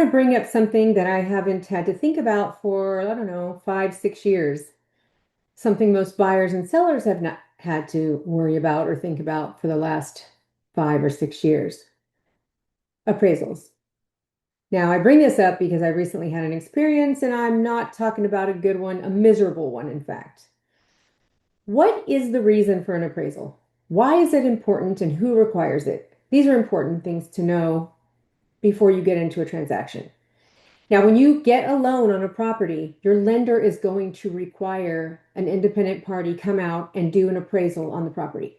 want to bring up something that I haven't had to think about for, I don't know, 5, 6 years. Something most buyers and sellers have not had to worry about or think about for the last 5 or 6 years. Appraisals. Now, I bring this up because I recently had an experience, and I'm not talking about a good one, a miserable one, in fact. What is the reason for an appraisal? Why is it important and who requires it? These are important things to know before you get into a transaction. Now, when you get a loan on a property, your lender is going to require an independent party come out and do an appraisal on the property.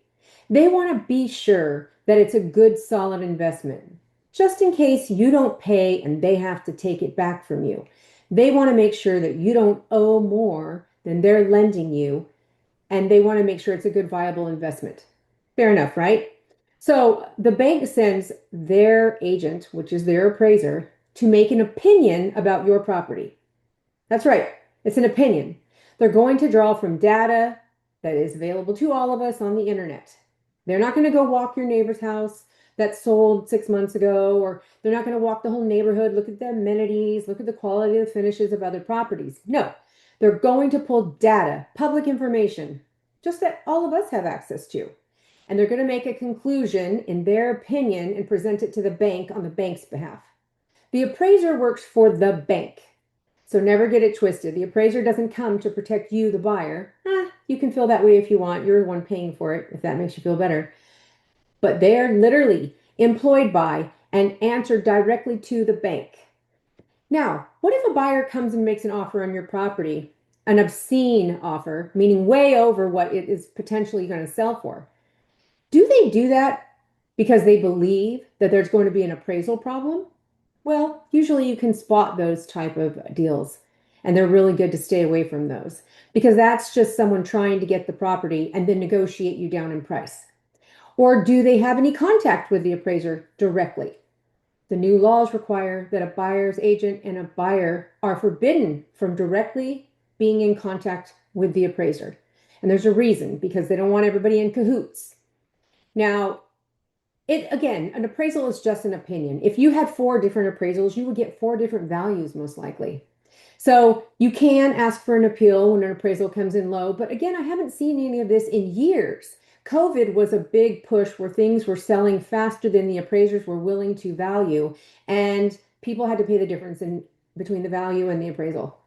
They want to be sure that it's a good, solid investment, just in case you don't pay and they have to take it back from you. They want to make sure that you don't owe more than they're lending you, and they want to make sure it's a good, viable investment. Fair enough, right? So the bank sends their agent, which is their appraiser, to make an opinion about your property. That's right, it's an opinion. They're going to draw from data that is available to all of us on the internet. They're not going to go walk your neighbor's house that sold 6 months ago, or they're not going to walk the whole neighborhood, look at the amenities, look at the quality of the finishes of other properties. No, they're going to pull data, public information, just that all of us have access to. And they're going to make a conclusion in their opinion and present it to the bank on the bank's behalf. The appraiser works for the bank. So never get it twisted. The appraiser doesn't come to protect you, the buyer. You can feel that way if you want. You're the one paying for it, if that makes you feel better. But they're literally employed by and answer directly to the bank. Now, what if a buyer comes and makes an offer on your property, an obscene offer, meaning way over what it is potentially going to sell for? Do they do that because they believe that there's going to be an appraisal problem? Well, usually you can spot those type of deals, and they're really good to stay away from those because that's just someone trying to get the property and then negotiate you down in price. Or do they have any contact with the appraiser directly? The new laws require that a buyer's agent and a buyer are forbidden from directly being in contact with the appraiser. And there's a reason, because they don't want everybody in cahoots. Now, an appraisal is just an opinion. If you had 4 different appraisals, you would get 4 different values most likely. So you can ask for an appeal when an appraisal comes in low. But again, I haven't seen any of this in years. COVID was a big push where things were selling faster than the appraisers were willing to value, and people had to pay the difference in between the value and the appraisal.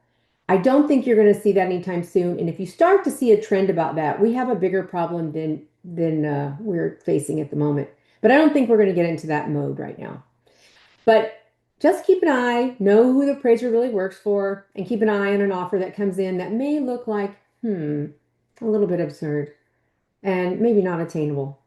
I don't think you're going to see that anytime soon. And if you start to see a trend about that, we have a bigger problem than we're facing at the moment. But I don't think we're going to get into that mode right now. But just keep an eye, know who the appraiser really works for, and keep an eye on an offer that comes in that may look like, a little bit absurd and maybe not attainable.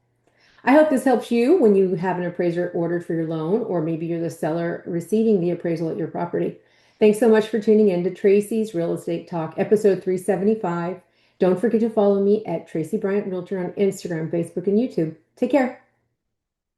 I hope this helps you when you have an appraiser ordered for your loan, or maybe you're the seller receiving the appraisal at your property. Thanks so much for tuning in to Tracy's Real Estate Talk, episode 375. Don't forget to follow me at Tracy Bryant Realtor on Instagram, Facebook, and YouTube. Take care.